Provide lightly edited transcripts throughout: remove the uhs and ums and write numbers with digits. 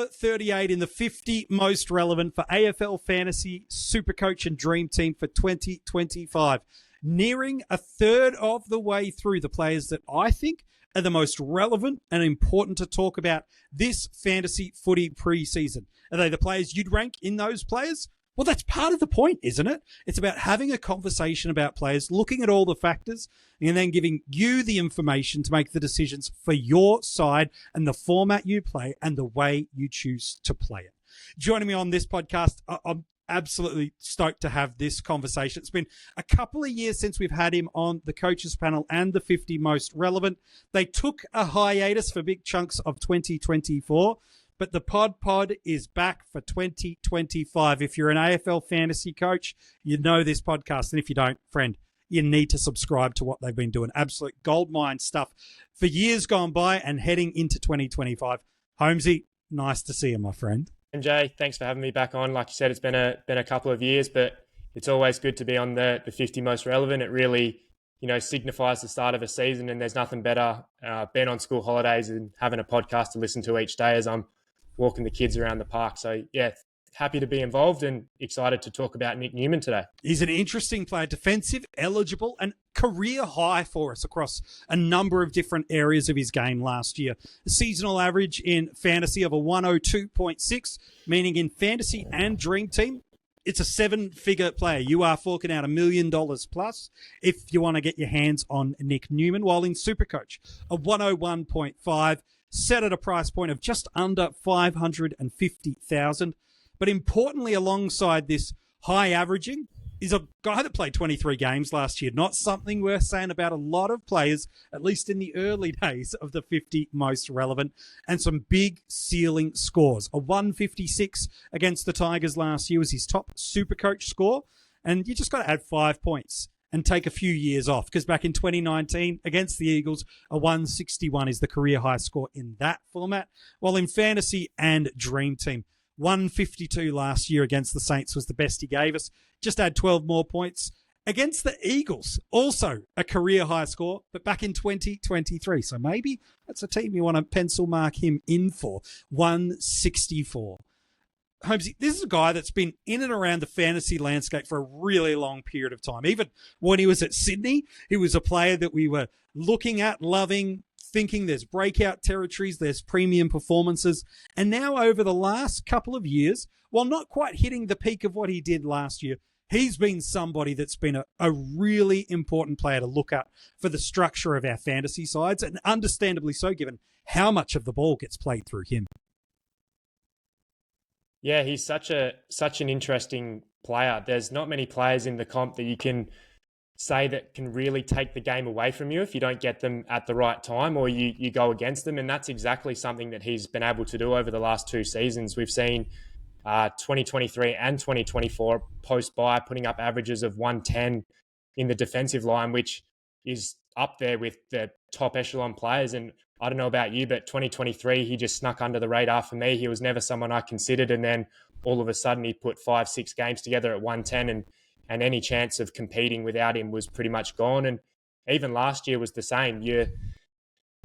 38 in the 50 most relevant for AFL Fantasy, SuperCoach and Dream Team for 2025. Nearing a third of the way through the players that I think are the most relevant and important to talk about this fantasy footy preseason. Are they the players you'd rank in those players? Well, that's part of the point, isn't it? It's about having a conversation about players, looking at all the factors, and then giving you the information to make the decisions for your side and the format you play and the way you choose to play it. Joining me on this podcast, I'm absolutely stoked to have this conversation. It's been a couple of years since we've had him on the coaches panel and the 50 most relevant. They took a hiatus for big chunks of 2024. But the pod is back for 2025. If you're an AFL fantasy coach, you know this podcast. And if you don't, friend, you need to subscribe to what they've been doing. Absolute goldmine stuff for years gone by and heading into 2025. Holmesy, nice to see you, my friend. And Jay, thanks for having me back on. Like you said, it's been a couple of years, but it's always good to be on the 50 most relevant. It really, signifies the start of a season, and there's nothing better being on school holidays and having a podcast to listen to each day as I'm walking the kids around the park. So yeah, happy to be involved and excited to talk about Nic Newman today. He's an interesting player, defensive, eligible, and career high for us across a number of different areas of his game last year. A seasonal average in fantasy of a 102.6, meaning in fantasy and dream team, it's a seven-figure player. You are forking out $1 million plus if you want to get your hands on Nic Newman, while in SuperCoach, a 101.5, set at a price point of just under $550,000. But importantly, alongside this high averaging, is a guy that played 23 games last year. Not something we're saying about a lot of players, at least in the early days of the 50 most relevant, and some big ceiling scores. A 156 against the Tigers last year was his top SuperCoach score, and you just got to add 5 points and take a few years off, because back in 2019 against the Eagles, a 161 is the career high score in that format. While in fantasy and dream team, 152 last year against the Saints was the best he gave us. Just add 12 more points. Against the Eagles, also a career high score, but back in 2023. So maybe that's a team you want to pencil mark him in for. 164. Holmesy, this is a guy that's been in and around the fantasy landscape for a really long period of time. Even when he was at Sydney, he was a player that we were looking at, loving, thinking there's breakout territories, there's premium performances. And now over the last couple of years, while not quite hitting the peak of what he did last year, he's been somebody that's been a really important player to look at for the structure of our fantasy sides, and understandably so, given how much of the ball gets played through him. Yeah, he's such an interesting player. There's not many players in the comp that you can say that can really take the game away from you if you don't get them at the right time or you go against them. And that's exactly something that he's been able to do over the last two seasons. We've seen 2023 and 2024 post-bye putting up averages of 110 in the defensive line, which is up there with the top echelon players. And I don't know about you, but 2023, he just snuck under the radar for me. He was never someone I considered. And then all of a sudden he put 5-6 games together at 110 and any chance of competing without him was pretty much gone. And even last year was the same. Your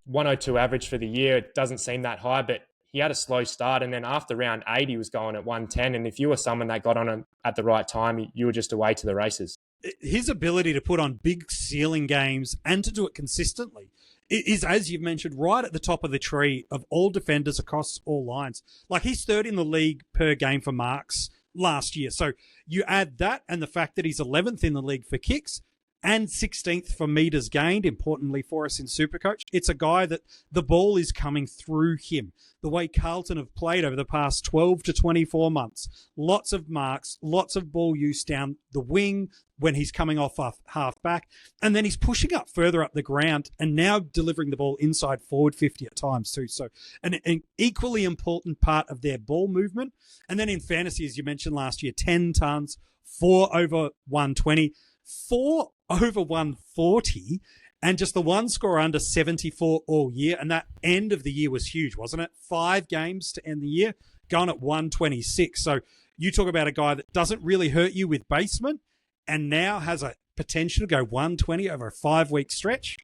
102 average for the year, it doesn't seem that high, but he had a slow start. And then after round 8, he was going at 110. And if you were someone that got on at the right time, you were just away to the races. His ability to put on big ceiling games and to do it consistently is, as you've mentioned, right at the top of the tree of all defenders across all lines. Like, he's third in the league per game for marks last year. So you add that and the fact that he's 11th in the league for kicks and 16th for meters gained, importantly for us in SuperCoach. It's a guy that the ball is coming through him. The way Carlton have played over the past 12 to 24 months, lots of marks, lots of ball use down the wing when he's coming off half back, and then he's pushing up further up the ground and now delivering the ball inside forward 50 at times too. So an equally important part of their ball movement. And then in fantasy, as you mentioned last year, 10 tons, 4 over 120, 4 over 140, and just the one score under 74 all year. And that end of the year was huge, wasn't it? 5 games to end the year, going at 126. So you talk about a guy that doesn't really hurt you with basement and now has a potential to go 120 over a 5-week stretch.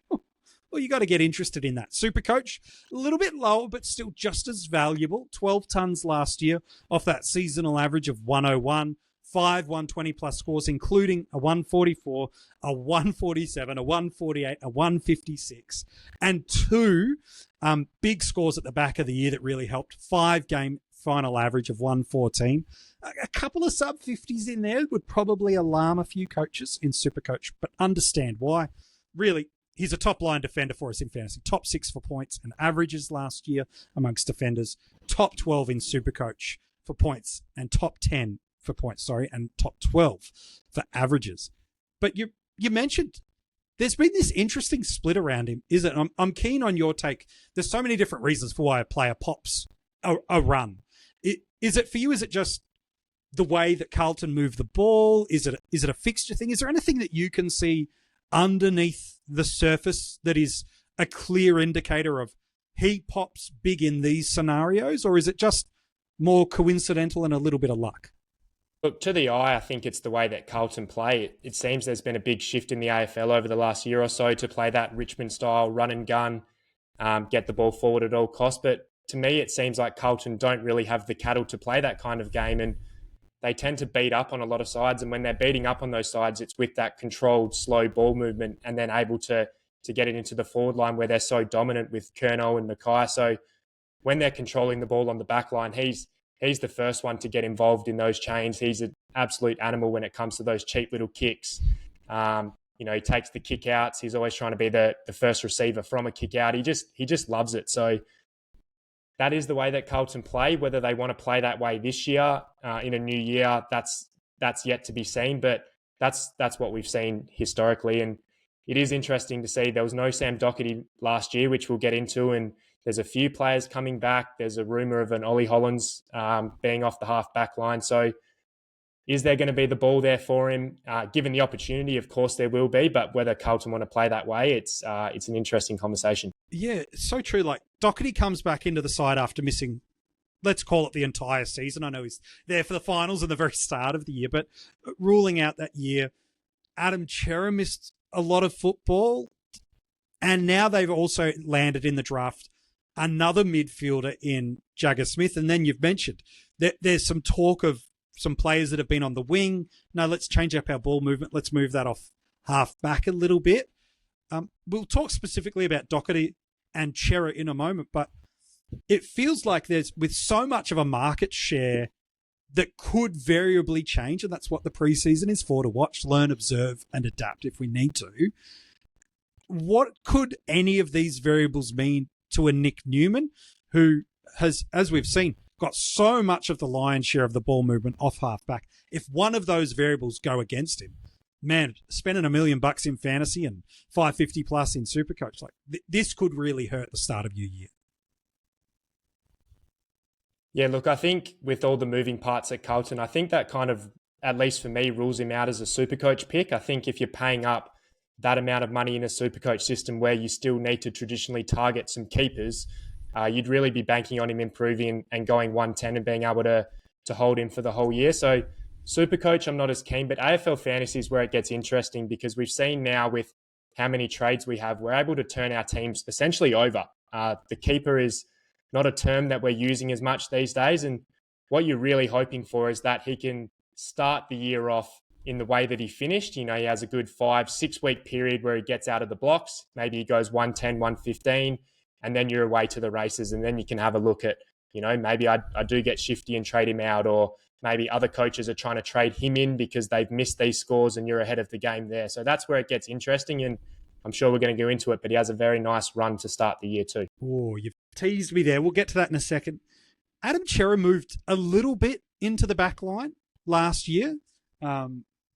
well, you got to get interested in that. SuperCoach, a little bit lower, but still just as valuable. 12 tons last year off that seasonal average of 101. 5 120-plus scores, including a 144, a 147, a 148, a 156, and 2 big scores at the back of the year that really helped. 5-game final average of 114. A couple of sub-50s in there would probably alarm a few coaches in SuperCoach, but understand why. Really, he's a top-line defender for us in fantasy. Top 6 for points and averages last year amongst defenders. Top 12 in SuperCoach for points and top 10 for points, and top 12 for averages. But you mentioned there's been this interesting split around him, is it? I'm keen on your take. There's so many different reasons for why a player pops a run. Is it for you? Is it just the way that Carlton move the ball? Is it a fixture thing? Is there anything that you can see underneath the surface that is a clear indicator of he pops big in these scenarios, or is it just more coincidental and a little bit of luck? Look, to the eye, I think it's the way that Carlton play. It seems there's been a big shift in the AFL over the last year or so to play that Richmond-style run and gun, get the ball forward at all costs. But to me, it seems like Carlton don't really have the cattle to play that kind of game, and they tend to beat up on a lot of sides. And when they're beating up on those sides, it's with that controlled, slow ball movement and then able to get it into the forward line where they're so dominant with Curnow and Mackay. So when they're controlling the ball on the back line, he's the first one to get involved in those chains. He's an absolute animal when it comes to those cheap little kicks. He takes the kick outs. He's always trying to be the first receiver from a kick out. He just loves it. So that is the way that Carlton play. Whether they want to play that way this year, in a new year, that's yet to be seen. But that's what we've seen historically. And it is interesting to see there was no Sam Doherty last year, which we'll get into, and there's a few players coming back. There's a rumour of an Ollie Hollands being off the half-back line. So is there going to be the ball there for him? Given the opportunity, of course there will be, but whether Carlton want to play that way, it's an interesting conversation. Yeah, it's so true. Like, Doherty comes back into the side after missing, let's call it the entire season. I know he's there for the finals and the very start of the year, but ruling out that year, Adam Cerra missed a lot of football, and now they've also landed in the draft another midfielder in Jagger Smith. And then you've mentioned that there's some talk of some players that have been on the wing. No, let's change up our ball movement. Let's move that off half back a little bit. We'll talk specifically about Doherty and Cerra in a moment, but it feels like there's, with so much of a market share that could variably change, and that's what the preseason is for, to watch, learn, observe, and adapt if we need to. What could any of these variables mean to a Nic Newman, who has, as we've seen, got so much of the lion's share of the ball movement off half-back? If one of those variables go against him, man, spending $1 million in fantasy and 550 plus in SuperCoach, like this could really hurt the start of your year. Yeah, look, I think with all the moving parts at Carlton, I think that kind of, at least for me, rules him out as a SuperCoach pick. I think if you're paying up that amount of money in a SuperCoach system where you still need to traditionally target some keepers, you'd really be banking on him improving and going 110 and being able to hold him for the whole year. So SuperCoach, I'm not as keen, but AFL Fantasy is where it gets interesting, because we've seen now with how many trades we have, we're able to turn our teams essentially over. The keeper is not a term that we're using as much these days. And what you're really hoping for is that he can start the year off in the way that he finished. He has a good 5-6 week period where he gets out of the blocks. Maybe he goes 110, 115, and then you're away to the races. And then you can have a look at, maybe I do get shifty and trade him out, or maybe other coaches are trying to trade him in because they've missed these scores and you're ahead of the game there. So that's where it gets interesting. And I'm sure we're going to go into it, but he has a very nice run to start the year too. Oh, you've teased me there. We'll get to that in a second. Adam Cerra moved a little bit into the back line last year.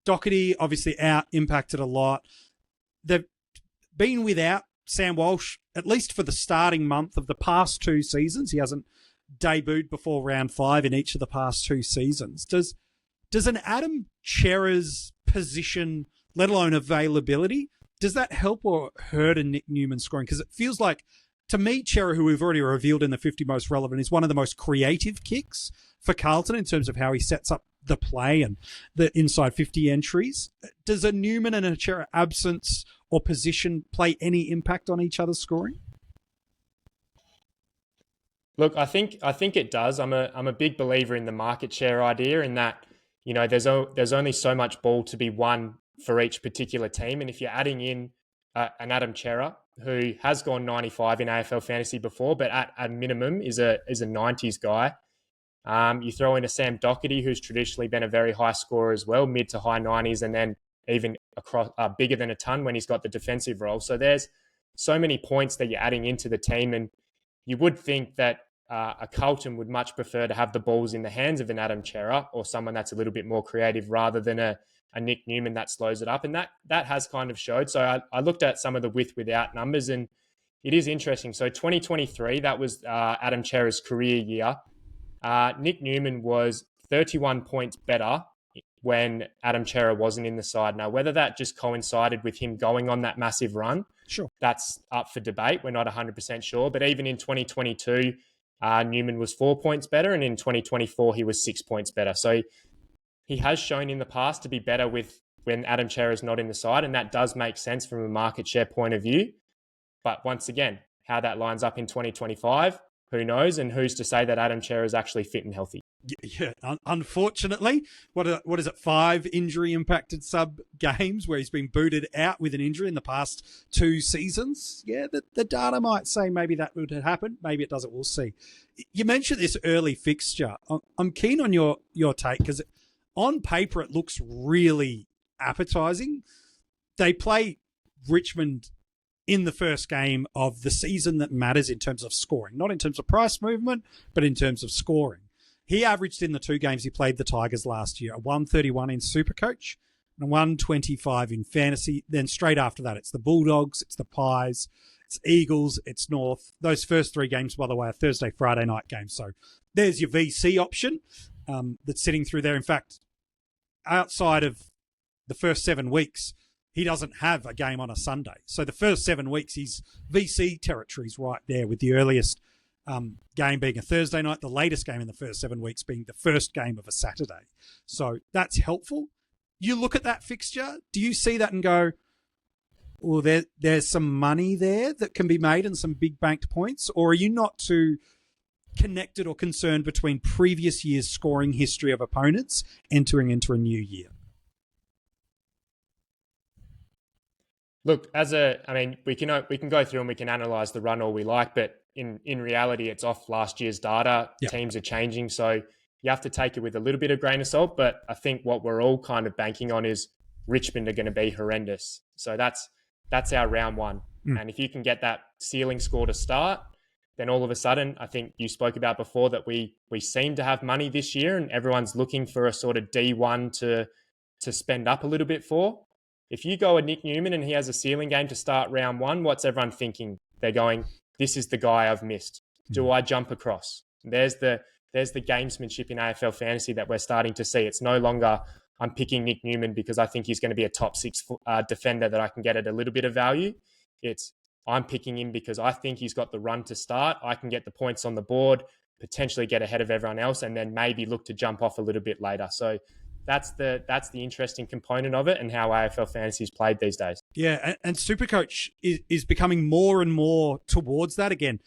Doherty, obviously out, impacted a lot. They've been without Sam Walsh, at least for the starting month of the past 2 seasons. He hasn't debuted before round 5 in each of the past 2 seasons. Does an Adam Cerra's position, let alone availability, does that help or hurt a Nic Newman scoring? Because it feels like, to me, Cerra, who we've already revealed in the 50 most relevant, is one of the most creative kicks for Carlton in terms of how he sets up the play and the inside 50 entries. Does a Newman and a Cerra absence or position play any impact on each other's scoring? Look, I think it does. I'm a big believer in the market share idea, in that, you know, there's only so much ball to be won for each particular team, and if you're adding in an Adam Chera, who has gone 95 in AFL Fantasy before, but at a minimum is a 90s guy. You throw in a Sam Doherty, who's traditionally been a very high scorer as well, mid to high 90s, and then even across bigger than a ton when he's got the defensive role. So there's so many points that you're adding into the team, and you would think that a Carlton would much prefer to have the balls in the hands of an Adam Chera or someone that's a little bit more creative, rather than a Nic Newman that slows it up. And that has kind of showed. So I looked at some of the without numbers, and it is interesting. So 2023, that was Adam Chera's career year. Nic Newman was 31 points better when Adam Chera wasn't in the side. Now, whether that just coincided with him going on that massive run, sure, that's up for debate. We're not 100% sure. But even in 2022, Newman was 4 points better, and in 2024, he was 6 points better. So he has shown in the past to be better with when Adam Chera is not in the side, and that does make sense from a market share point of view. But once again, how that lines up in 2025, who knows? And who's to say that Adam Chera is actually fit and healthy? Yeah, unfortunately, what is it? 5 injury-impacted sub games where he's been booted out with an injury in the past 2 seasons. Yeah, the data might say maybe that would have happened. Maybe it doesn't. We'll see. You mentioned this early fixture. I'm keen on your take, because on paper it looks really appetizing. They play Richmond in the first game of the season that matters in terms of scoring, not in terms of price movement, but in terms of scoring. He averaged in the 2 games he played the Tigers last year, a 131 in SuperCoach and a 125 in Fantasy. Then straight after that, it's the Bulldogs, it's the Pies, it's Eagles, it's North. Those first 3 games, by the way, are Thursday, Friday night games. So there's your VC option that's sitting through there. In fact, outside of the first 7 weeks, he doesn't have a game on a Sunday. So the first 7 weeks, his VC territory's right there, with the earliest game being a Thursday night, the latest game in the first 7 weeks being the first game of a Saturday. So that's helpful. You look at that fixture, do you see that and go, well, there's some money there that can be made and some big banked points? Or are you not too connected or concerned between previous year's scoring history of opponents entering into a new year? Look, we can go through and we can analyze the run all we like, but in reality, it's off last year's data. Yep. Teams are changing, so you have to take it with a little bit of grain of salt. But I think what we're all kind of banking on is Richmond are going to be horrendous. So that's our round 1. And if you can get that ceiling score to start, then all of a sudden, I think you spoke about before that we seem to have money this year, and everyone's looking for a sort of D1 to spend up a little bit for. If you go a Nic Newman and he has a ceiling game to start round 1, what's everyone thinking? They're going, this is the guy I've missed. Do I jump across? There's the gamesmanship in AFL Fantasy that we're starting to see. It's no longer, I'm picking Nic Newman because I think he's going to be a top 6 defender that I can get at a little bit of value. It's, I'm picking him because I think he's got the run to start. I can get the points on the board, potentially get ahead of everyone else, and then maybe look to jump off a little bit later. So that's the interesting component of it, and how AFL Fantasy is played these days. Yeah, and SuperCoach is becoming more and more towards that again.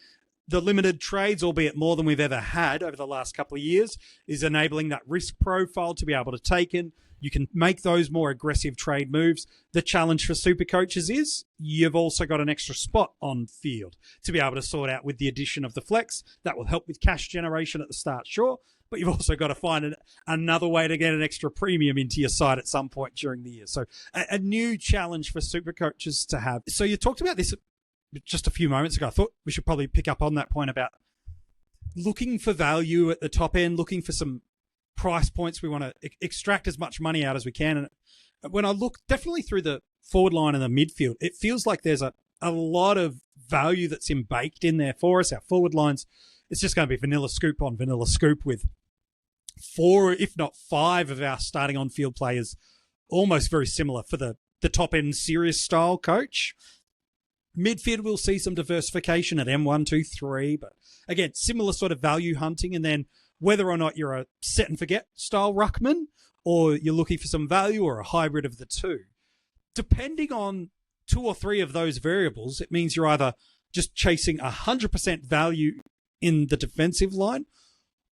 The limited trades, albeit more than we've ever had over the last couple of years, is enabling that risk profile to be able to take in. You can make those more aggressive trade moves. The challenge for SuperCoaches is you've also got an extra spot on field to be able to sort out with the addition of the flex. That will help with cash generation at the start, sure. But you've also got to find another way to get an extra premium into your side at some point during the year. So a new challenge for SuperCoaches to have. So you talked about this just a few moments ago. I thought we should probably pick up on that point about looking for value at the top end, looking for some price points. We want to extract as much money out as we can. And when I look definitely through the forward line and the midfield, it feels like there's a lot of value that's baked in there for us. Our forward lines, it's just going to be vanilla scoop on vanilla scoop with 4, if not 5 of our starting on-field players, almost very similar for the top-end serious style coach. Midfield, we'll see some diversification at M1, 2, 3, but again, similar sort of value hunting. And then whether or not you're a set and forget style ruckman or you're looking for some value or a hybrid of the two, depending on two or three of those variables, it means you're either just chasing 100% value in the defensive line,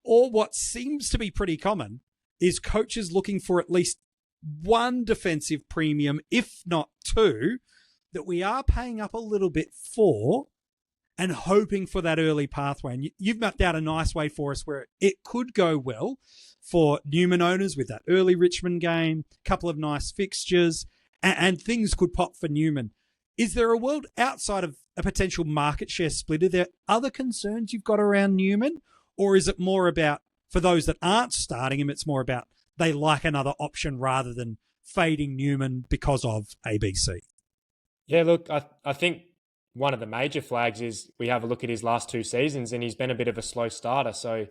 or what seems to be pretty common is coaches looking for at least one defensive premium, if not two, that we are paying up a little bit for and hoping for that early pathway. And you've mapped out a nice way for us where it could go well for Newman owners with that early Richmond game, a couple of nice fixtures, and things could pop for Newman. Is there a world outside of a potential market share split? Are there other concerns you've got around Newman? Or is it more about, for those that aren't starting him, it's more about they like another option rather than fading Newman because of ABC? Yeah, look, I think one of the major flags is we have a look at his last two seasons and he's been a bit of a slow starter. So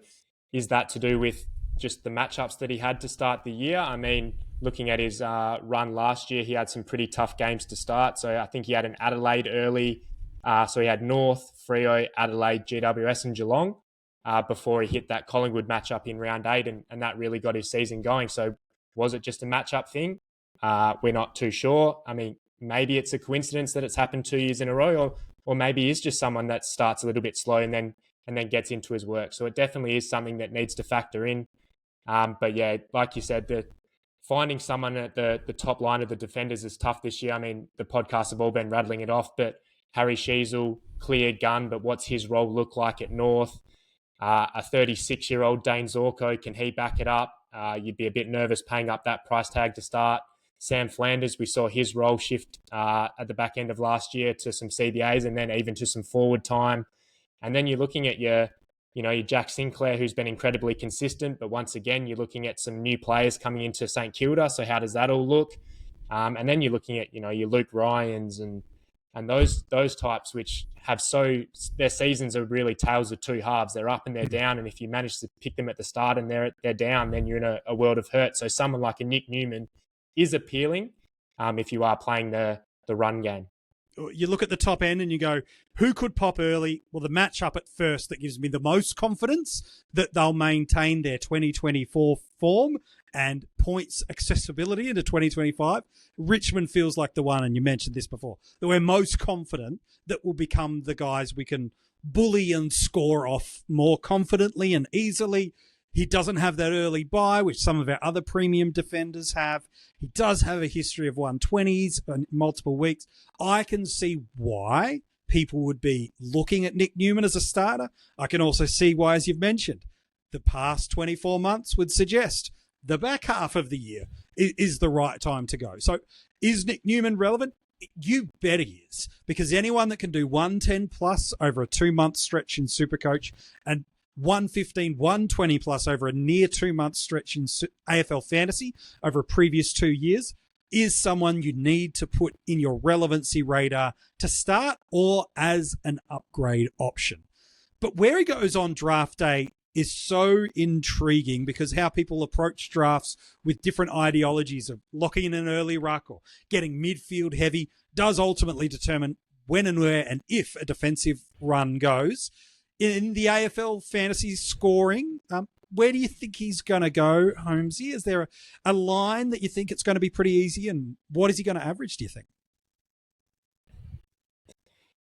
is that to do with just the matchups that he had to start the year? I mean, looking at his run last year, he had some pretty tough games to start. So I think he had an Adelaide early. So he had North, Freo, Adelaide, GWS and Geelong before he hit that Collingwood matchup in round 8 and that really got his season going. So was it just a matchup thing? We're not too sure. I mean, maybe it's a coincidence that it's happened 2 years in a row, or maybe he's just someone that starts a little bit slow and then gets into his work. So it definitely is something that needs to factor in. But yeah, like you said, finding someone at the top line of the defenders is tough this year. I mean, the podcasts have all been rattling it off, but Harry Sheasel, clear gun, but what's his role look like at North? A 36-year-old Dane Zorko, can he back it up? You'd be a bit nervous paying up that price tag to start. Sam Flanders, we saw his role shift at the back end of last year to some CBAs and then even to some forward time. And then you're looking at your Jack Sinclair, who's been incredibly consistent, but once again, you're looking at some new players coming into St Kilda. So how does that all look? And then you're looking at, your Luke Ryans and those types, which have their seasons are really tales of two halves. They're up and they're down. And if you manage to pick them at the start and they're down, then you're in a world of hurt. So someone like a Nic Newman is appealing if you are playing the run game. You look at the top end and you go, who could pop early? Well, the matchup at first that gives me the most confidence that they'll maintain their 2024 form and points accessibility into 2025. Richmond feels like the one, and you mentioned this before, that we're most confident that will become the guys we can bully and score off more confidently and easily. He doesn't have that early bye, which some of our other premium defenders have. He does have a history of 120s in multiple weeks. I can see why people would be looking at Nic Newman as a starter. I can also see why, as you've mentioned, the past 24 months would suggest the back half of the year is the right time to go. So is Nic Newman relevant? You bet he is, because anyone that can do 110 plus over a 2-month stretch in SuperCoach and 115, 120 plus over a near 2-month stretch in AFL Fantasy over a previous 2 years is someone you need to put in your relevancy radar to start or as an upgrade option. But where he goes on draft day is so intriguing, because how people approach drafts with different ideologies of locking in an early ruck or getting midfield heavy does ultimately determine when and where and if a defensive run goes. In the AFL fantasy scoring, where do you think he's going to go, Holmesy? Is there a line that you think it's going to be pretty easy, and what is he going to average, do you think?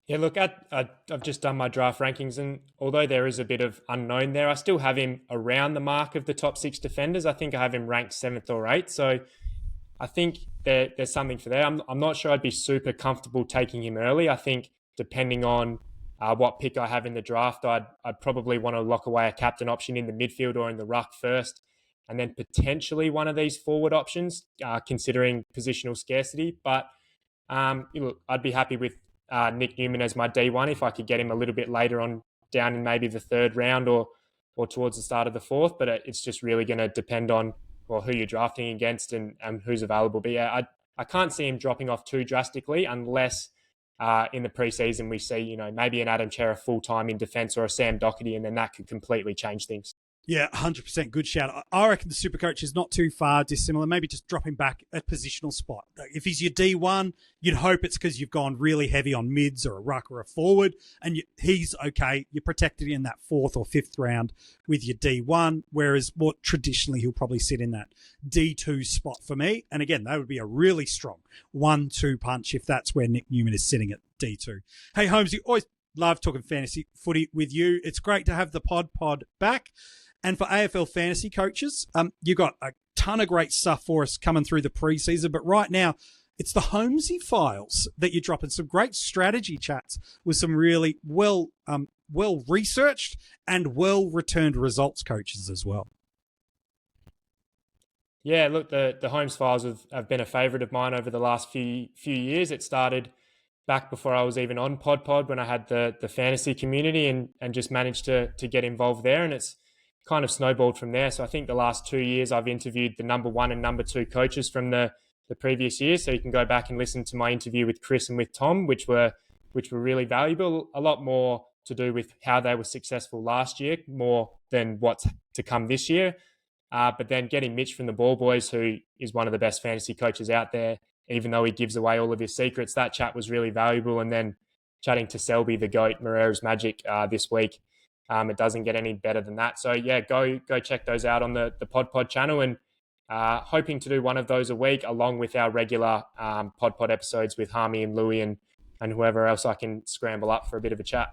Yeah, look, I've just done my draft rankings, and although there is a bit of unknown there, I still have him around the mark of the top 6 defenders. I think I have him ranked 7th or 8th, so I think there's something for there. I'm not sure I'd be super comfortable taking him early. I think depending on what pick I have in the draft, I'd probably want to lock away a captain option in the midfield or in the ruck first, and then potentially one of these forward options, considering positional scarcity. But look, I'd be happy with Nic Newman as my D1 if I could get him a little bit later on, down in maybe the 3rd round or towards the start of the 4th. But it's just really going to depend on who you're drafting against and who's available. But yeah, I can't see him dropping off too drastically unless in the preseason we see, maybe an Adam Chera full-time in defence or a Sam Doherty, and then that could completely change things. Yeah, 100% good shout. I reckon the SuperCoach is not too far dissimilar, maybe just dropping back a positional spot. If he's your D1, you'd hope it's because you've gone really heavy on mids or a ruck or a forward, and he's okay. You're protected in that 4th or 5th round with your D1, whereas more traditionally he'll probably sit in that D2 spot for me. And again, that would be a really strong 1-2 punch if that's where Nic Newman is sitting at D2. Hey, Holmesy, always love talking fantasy footy with you. It's great to have the pod back. And for AFL Fantasy coaches, you got a ton of great stuff for us coming through the preseason. But right now, it's the Holmesy files that you're dropping. Some great strategy chats with some really well-researched and well-returned results coaches as well. Yeah, look, the Holmes files have been a favourite of mine over the last few years. It started back before I was even on Pod when I had the fantasy community and just managed to get involved there. And it's kind of snowballed from there. So I think the last 2 years I've interviewed the number 1 and number 2 coaches from the previous year. So you can go back and listen to my interview with Chris and with Tom, which were really valuable. A lot more to do with how they were successful last year, more than what's to come this year. But then getting Mitch from the Ball Boys, who is one of the best fantasy coaches out there, even though he gives away all of his secrets, that chat was really valuable. And then chatting to Selby, the GOAT, Moreira's Magic this week. It doesn't get any better than that. So yeah, go check those out on the Pod channel, and hoping to do one of those a week along with our regular Pod episodes with Harmy and Louie and whoever else I can scramble up for a bit of a chat.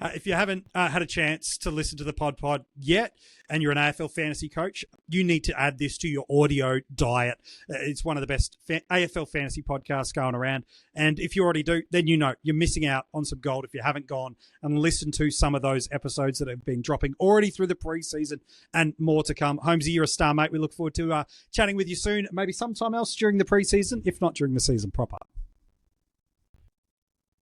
If you haven't had a chance to listen to the pod yet, and you're an AFL fantasy coach, you need to add this to your audio diet. It's one of the best AFL fantasy podcasts going around. And if you already do, then you know you're missing out on some gold if you haven't gone and listened to some of those episodes that have been dropping already through the preseason and more to come. Holmesy, you're a star, mate. We look forward to chatting with you soon, maybe sometime else during the preseason, if not during the season proper.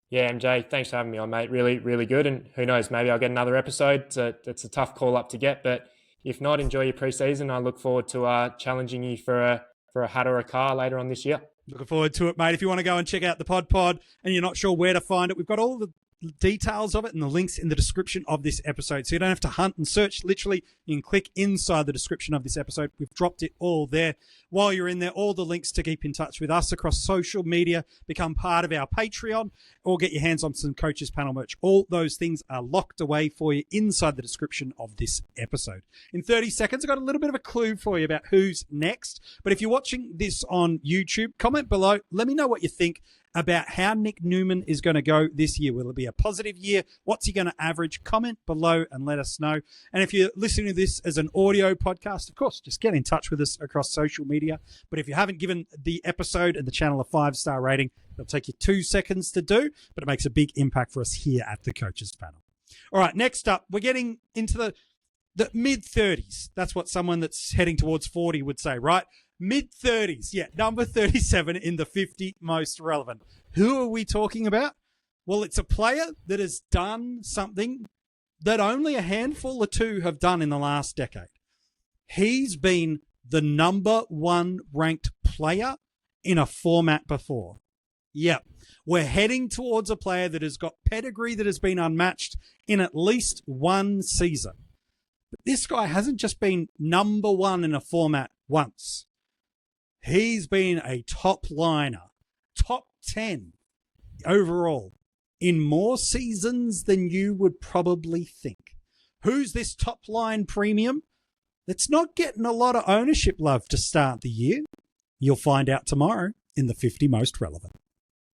Yeah, MJ, thanks for having me on, mate. Really, really good. And who knows, maybe I'll get another episode. It's a tough call up to get, but if not, enjoy your preseason. I look forward to challenging you for a hat or a car later on this year. Looking forward to it, mate. If you want to go and check out the pod and you're not sure where to find it, we've got all the details of it and the links in the description of this episode. So you don't have to hunt and search. Literally, you can click inside the description of this episode. We've dropped it all there. While you're in there, all the links to keep in touch with us across social media, become part of our Patreon, or get your hands on some Coaches Panel merch. All those things are locked away for you inside the description of this episode. In 30 seconds, I've got a little bit of a clue for you about who's next. But if you're watching this on YouTube, comment below. Let me know what you think about how Nic Newman is going to go this year. Will it be a positive year? What's he going to average? Comment below and let us know. And if you're listening to this as an audio podcast, of course, just get in touch with us across social media. But if you haven't given the episode and the channel a 5-star rating, it'll take you 2 seconds to do, but it makes a big impact for us here at the Coaches Panel. All right, next up, we're getting into the mid-30s. That's what someone that's heading towards 40 would say, right? Mid-30s, yeah, number 37 in the 50 most relevant. Who are we talking about? Well, it's a player that has done something that only a handful or two have done in the last decade. He's been the number 1 ranked player in a format before. Yep, we're heading towards a player that has got pedigree that has been unmatched in at least one season. But this guy hasn't just been number 1 in a format once. He's been a top liner, top 10 overall in more seasons than you would probably think. Who's this top line premium that's not getting a lot of ownership love to start the year? You'll find out tomorrow in the 50 most relevant.